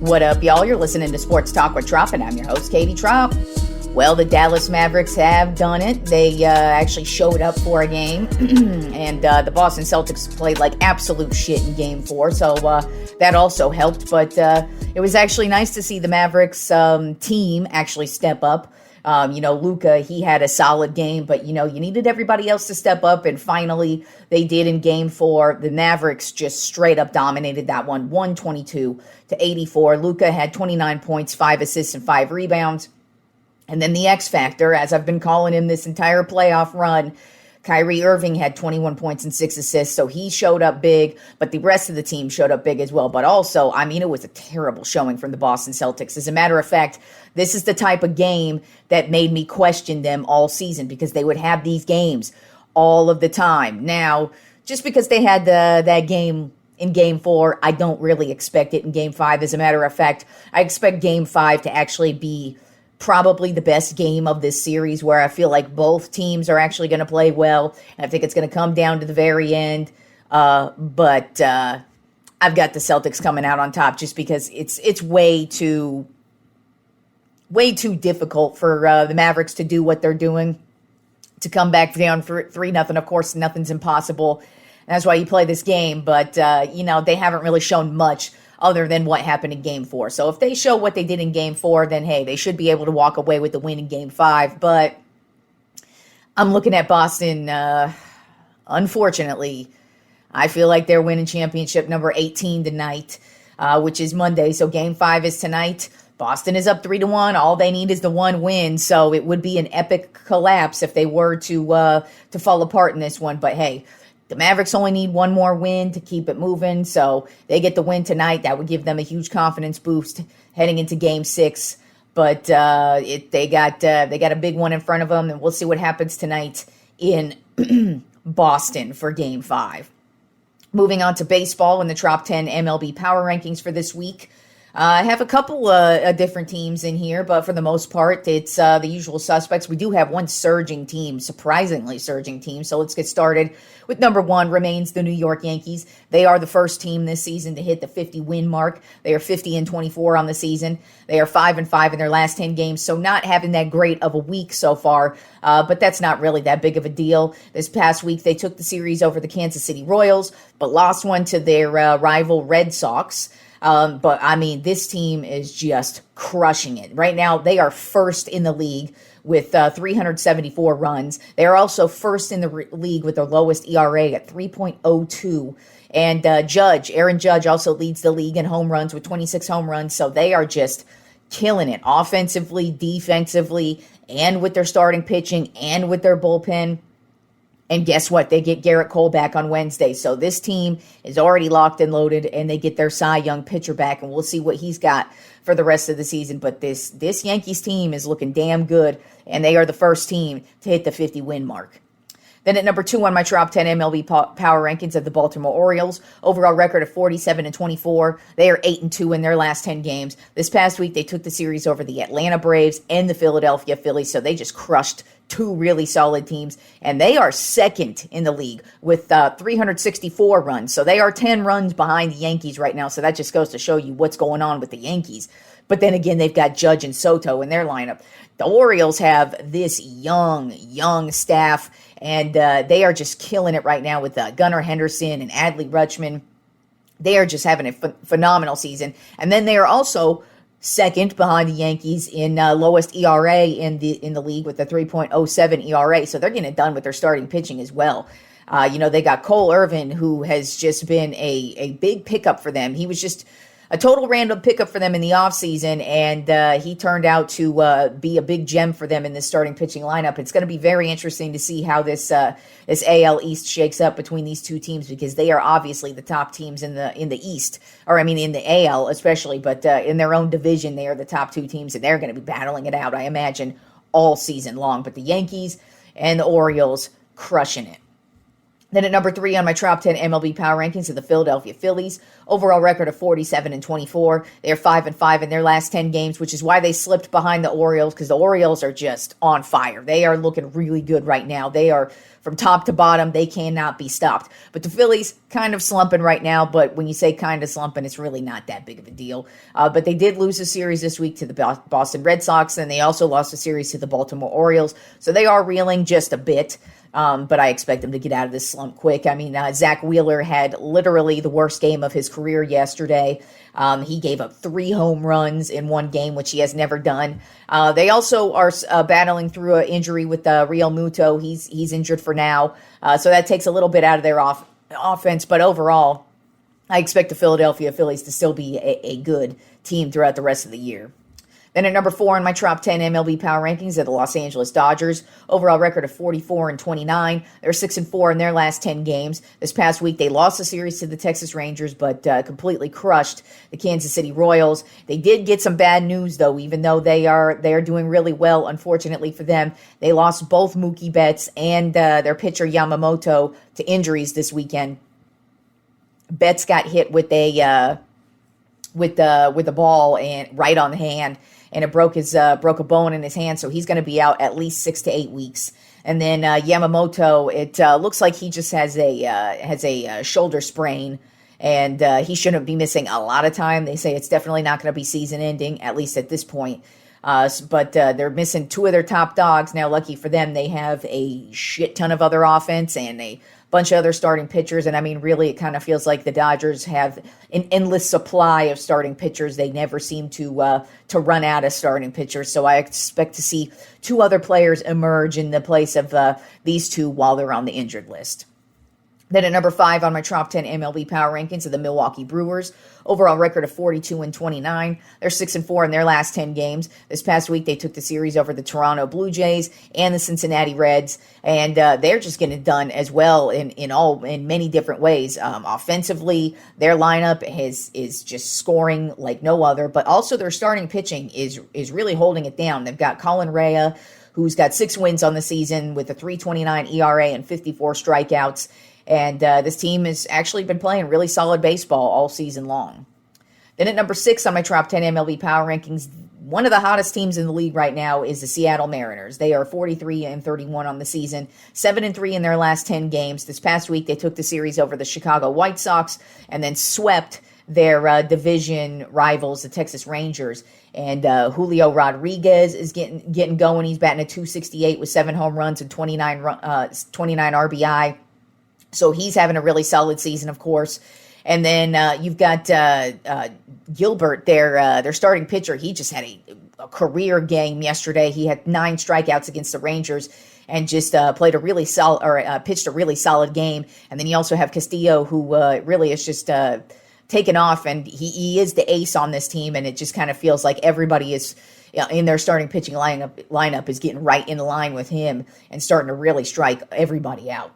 What up, y'all? You're listening to Sports Talk with Tropp, and I'm your host, Katie Tropp. Well, the Dallas Mavericks have done it. They actually showed up for a game, and the Boston Celtics played like absolute shit in Game 4, so that also helped. But it was actually nice to see the Mavericks team actually step up. Luka, he had a solid game, but, you needed everybody else to step up, and finally they did in Game 4. The Mavericks just straight up dominated that one, 122-84. Luka had 29 points, 5 assists, and 5 rebounds. And then the X Factor, as I've been calling him this entire playoff run, Kyrie Irving had 21 points and 6 assists, so he showed up big, but the rest of the team showed up big as well. But also, it was a terrible showing from the Boston Celtics. As a matter of fact, this is the type of game that made me question them all season, because they would have these games all of the time. Now, just because they had that game in Game 4, I don't really expect it in Game 5. As a matter of fact, I expect Game 5 to actually be probably the best game of this series, where I feel like both teams are actually going to play well. I think it's going to come down to the very end. But I've got the Celtics coming out on top, just because it's way too difficult for the Mavericks to do what they're doing, to come back down for 3-0. Of course, nothing's impossible. That's why you play this game. But, they haven't really shown much other than what happened in Game 4. So if they show what they did in Game 4, then, hey, they should be able to walk away with the win in Game 5. But I'm looking at Boston, unfortunately. I feel like they're winning championship number 18 tonight, which is Monday. So Game 5 is tonight. Boston is up 3-1. All they need is the one win. So it would be an epic collapse if they were to fall apart in this one. But, hey, the Mavericks only need one more win to keep it moving, so they get the win tonight. That would give them a huge confidence boost heading into Game 6. But they got a big one in front of them, and we'll see what happens tonight in Boston for Game 5. Moving on to baseball in the Tropp 10 MLB Power Rankings for this week. I have a couple different teams in here, but for the most part, it's the usual suspects. We do have one surprisingly surging team. So let's get started with number 1 remains the New York Yankees. They are the first team this season to hit the 50-win mark. They are 50-24 on the season. They are 5-5 in their last 10 games, so not having that great of a week so far, but that's not really that big of a deal. This past week, they took the series over the Kansas City Royals, but lost one to their rival Red Sox. But this team is just crushing it. Right now, they are first in the league with 374 runs. They are also first in the league with their lowest ERA at 3.02. And Aaron Judge also leads the league in home runs with 26 home runs. So they are just killing it offensively, defensively, and with their starting pitching and with their bullpen. And guess what? They get Garrett Cole back on Wednesday. So this team is already locked and loaded, and they get their Cy Young pitcher back, and we'll see what he's got for the rest of the season. But this Yankees team is looking damn good, and they are the first team to hit the 50-win mark. Then at number 2 on my Tropp 10 MLB Power Rankings of the Baltimore Orioles. Overall record of 47-24. They are 8-2 in their last 10 games. This past week, they took the series over the Atlanta Braves and the Philadelphia Phillies, so they just crushed 2 really solid teams, and they are second in the league with 364 runs. So they are 10 runs behind the Yankees right now, so that just goes to show you what's going on with the Yankees. But then again, they've got Judge and Soto in their lineup. The Orioles have this young staff, and they are just killing it right now with Gunnar Henderson and Adley Rutschman. They are just having a phenomenal season. And then they are also second behind the Yankees in lowest ERA in the league with a 3.07 ERA. So they're getting it done with their starting pitching as well. They got Cole Irvin, who has just been a big pickup for them. He was just a total random pickup for them in the offseason, and he turned out to be a big gem for them in this starting pitching lineup. It's going to be very interesting to see how this AL East shakes up between these two teams, because they are obviously the top teams in the East, in the AL especially, but in their own division, they are the top 2 teams, and they're going to be battling it out, I imagine, all season long. But the Yankees and the Orioles crushing it. Then at number 3 on my top 10 MLB Power Rankings are the Philadelphia Phillies. Overall record of 47-24. They're 5-5 in their last 10 games, which is why they slipped behind the Orioles, because the Orioles are just on fire. They are looking really good right now. They are from top to bottom. They cannot be stopped. But the Phillies kind of slumping right now. But when you say kind of slumping, it's really not that big of a deal. But they did lose a series this week to the Boston Red Sox, and they also lost a series to the Baltimore Orioles. So they are reeling just a bit. But I expect them to get out of this slump quick. I mean, Zach Wheeler had literally the worst game of his career yesterday. He gave up 3 home runs in one game, which he has never done. They also are battling through an injury with Real Muto. He's injured for now, so that takes a little bit out of their offense. But overall, I expect the Philadelphia Phillies to still be a good team throughout the rest of the year. Then at number 4 in my top 10 MLB Power Rankings are the Los Angeles Dodgers. Overall record of 44-29. They're 6-4 in their last 10 games. This past week, they lost the series to the Texas Rangers, but completely crushed the Kansas City Royals. They did get some bad news, though, even though they are doing really well. Unfortunately for them, they lost both Mookie Betts and their pitcher Yamamoto to injuries this weekend. Betts got hit with a ball and right on the hand, and it broke a bone in his hand, so he's going to be out at least 6 to 8 weeks. And then Yamamoto, it looks like he just has a shoulder sprain, and he shouldn't be missing a lot of time. They say it's definitely not going to be season ending, at least at this point. But they're missing 2 of their top dogs. Now, lucky for them, they have a shit ton of other offense and a bunch of other starting pitchers. And I mean, really, it kind of feels like the Dodgers have an endless supply of starting pitchers. They never seem to run out of starting pitchers. So I expect to see 2 other players emerge in the place of these 2 while they're on the injured list. Then at number 5 on my top 10 MLB Power Rankings are the Milwaukee Brewers. Overall record of 42-29. They're 6-4 in their last 10 games. This past week, they took the series over the Toronto Blue Jays and the Cincinnati Reds, and they're just getting it done as well in many different ways. Offensively, their lineup is just scoring like no other, but also their starting pitching is really holding it down. They've got Colin Rea, who's got 6 wins on the season with a 3.29 ERA and 54 strikeouts. And this team has actually been playing really solid baseball all season long. Then at number 6 on my top 10 MLB Power Rankings, one of the hottest teams in the league right now is the Seattle Mariners. They are 43-31 on the season, 7-3 in their last 10 games. This past week, they took the series over the Chicago White Sox and then swept their division rivals, the Texas Rangers. And Julio Rodriguez is getting going. He's batting at .268 with 7 home runs and 29 RBI. So he's having a really solid season, of course. And then you've got Gilbert, their starting pitcher. He just had a career game yesterday. He had 9 strikeouts against the Rangers and just pitched a really solid game. And then you also have Castillo, who really is just taken off, and he is the ace on this team. And it just kind of feels like everybody is in their starting pitching lineup is getting right in line with him and starting to really strike everybody out.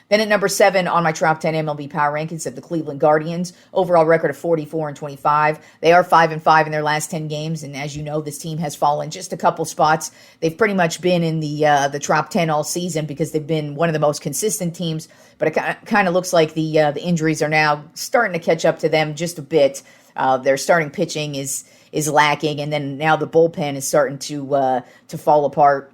Then at number 7 on my top 10 MLB Power Rankings are the Cleveland Guardians. Overall record of 44-25. They are 5-5 in their last 10 games, and as you know, this team has fallen just a couple spots. They've pretty much been in the top 10 all season because they've been one of the most consistent teams. But it kind of looks like the injuries are now starting to catch up to them just a bit. Their starting pitching is lacking, and then now the bullpen is starting to fall apart.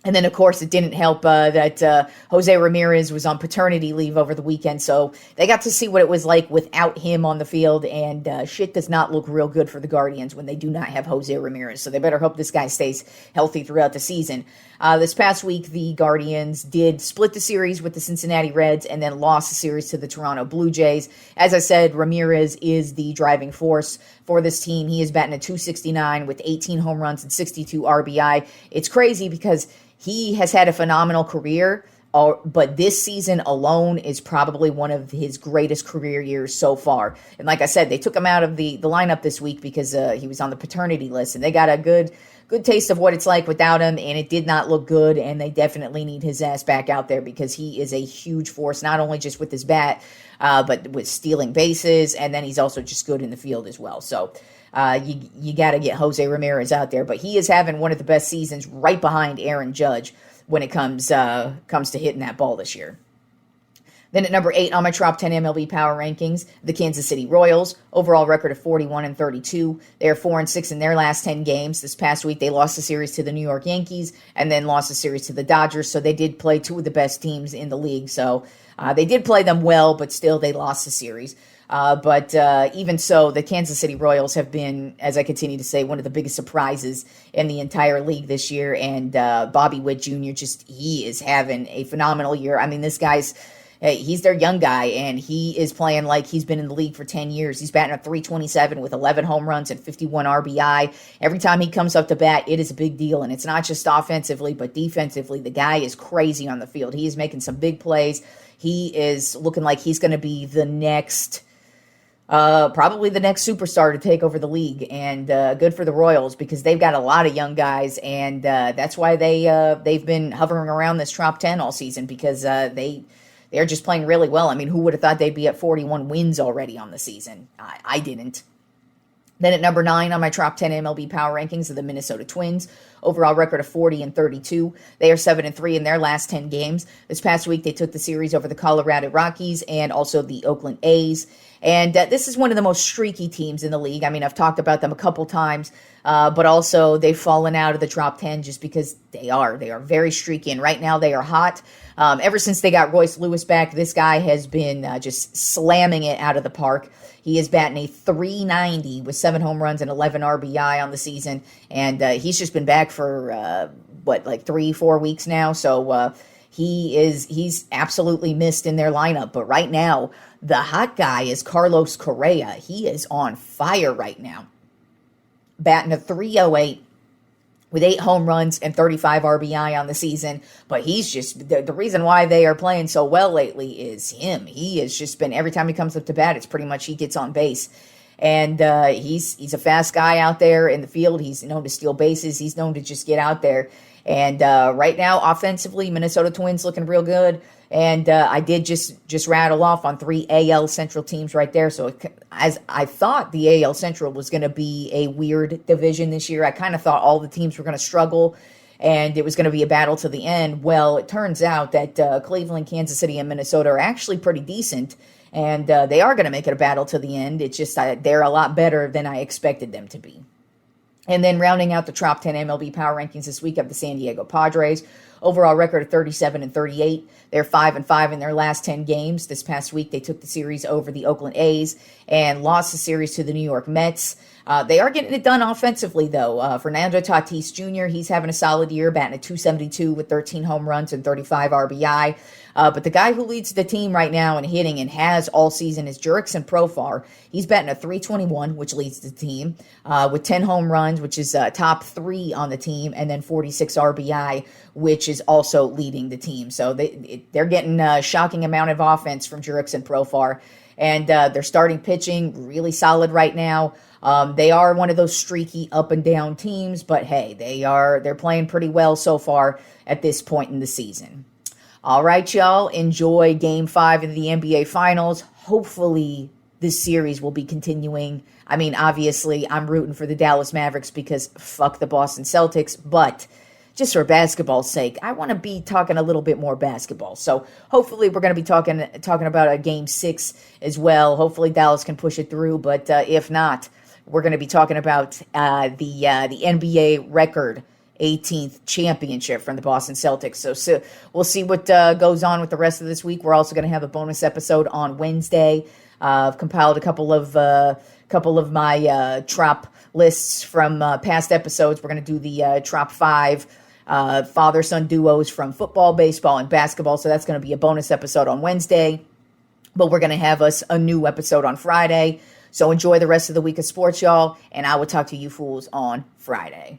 And then, of course, it didn't help that Jose Ramirez was on paternity leave over the weekend, so they got to see what it was like without him on the field, and shit does not look real good for the Guardians when they do not have Jose Ramirez, so they better hope this guy stays healthy throughout the season. This past week, the Guardians did split the series with the Cincinnati Reds and then lost the series to the Toronto Blue Jays. As I said, Ramirez is the driving force for this team. He is batting at .269 with 18 home runs and 62 RBI. It's crazy because he has had a phenomenal career, but this season alone is probably one of his greatest career years so far. And like I said, they took him out of the lineup this week because he was on the paternity list, and they got a good taste of what it's like without him, and it did not look good, and they definitely need his ass back out there because he is a huge force, not only just with his bat, but with stealing bases, and then he's also just good in the field as well. So you got to get Jose Ramirez out there, but he is having one of the best seasons right behind Aaron Judge when it comes to hitting that ball this year. Then at number 8 on my Tropp 10 MLB Power Rankings, the Kansas City Royals, overall record of 41-32. They are 4-6 in their last 10 games. This past week, they lost the series to the New York Yankees and then lost the series to the Dodgers. So they did play two of the best teams in the league. So they did play them well, but still they lost the series. But even so, the Kansas City Royals have been, as I continue to say, one of the biggest surprises in the entire league this year. And Bobby Witt Jr., he is having a phenomenal year. I mean, this guy's... He's their young guy, and he is playing like he's been in the league for 10 years. He's batting at .327 with 11 home runs and 51 RBI. Every time he comes up to bat, it is a big deal, and it's not just offensively, but defensively. The guy is crazy on the field. He is making some big plays. He is looking like he's going to be the next... probably the next superstar to take over the league, and good for the Royals because they've got a lot of young guys, and that's why they've been hovering around this Tropp 10 all season because they're just playing really well. I mean, who would have thought they'd be at 41 wins already on the season? I didn't. Then at number 9 on my Tropp 10 MLB Power Rankings are the Minnesota Twins. Overall record of 40-32. They are 7-3 in their last 10 games. This past week, they took the series over the Colorado Rockies and also the Oakland A's. And this is one of the most streaky teams in the league. I mean, I've talked about them a couple times, but also they've fallen out of the Tropp 10 just because they are very streaky. And right now they are hot. Ever since they got Royce Lewis back, this guy has been just slamming it out of the park. He is batting a .390 with 7 home runs and 11 RBI on the season. And he's just been back for, 3-4 weeks now. So he's absolutely missed in their lineup. But right now, the hot guy is Carlos Correa. He is on fire right now. Batting a .308 with 8 home runs and 35 RBI on the season. But he's just, the reason why they are playing so well lately is him. He has just been, every time he comes up to bat, it's pretty much he gets on base. And he's a fast guy out there in the field. He's known to steal bases. He's known to just get out there. And right now, offensively, Minnesota Twins looking real good. And I did just rattle off on 3 AL Central teams right there. So as I thought the AL Central was going to be a weird division this year, I kind of thought all the teams were going to struggle and it was going to be a battle to the end. Well, it turns out that Cleveland, Kansas City, and Minnesota are actually pretty decent. And they are going to make it a battle to the end. It's just they're a lot better than I expected them to be. And then rounding out the Tropp 10 MLB Power Rankings this week of the San Diego Padres. Overall record of 37-38. They're 5-5 in their last 10 games. This past week, they took the series over the Oakland A's and lost the series to the New York Mets. They are getting it done offensively, though. Fernando Tatis Jr., he's having a solid year, batting at .272 with 13 home runs and 35 RBI. But the guy who leads the team right now in hitting and has all season is Jurickson Profar. He's batting a .321, which leads the team, with 10 home runs, which is top 3 on the team, and then 46 RBI, which is also leading the team. So they're getting a shocking amount of offense from Jurickson Profar. And their starting pitching, really solid right now. They are one of those streaky up and down teams, but hey, they're playing pretty well so far at this point in the season. All right, y'all, enjoy Game 5 of the NBA Finals. Hopefully, this series will be continuing. I mean, obviously, I'm rooting for the Dallas Mavericks because fuck the Boston Celtics, but just for basketball's sake, I want to be talking a little bit more basketball. So hopefully we're going to be talking about a Game 6 as well. Hopefully Dallas can push it through, but if not, we're going to be talking about the NBA record 18th championship from the Boston Celtics. So we'll see what goes on with the rest of this week. We're also going to have a bonus episode on Wednesday. I've compiled a couple of my Tropp lists from past episodes. We're going to do the Tropp 5 father-son duos from football, baseball, and basketball. So that's going to be a bonus episode on Wednesday. But we're going to have us a new episode on Friday. So enjoy the rest of the week of sports, y'all. And I will talk to you fools on Friday.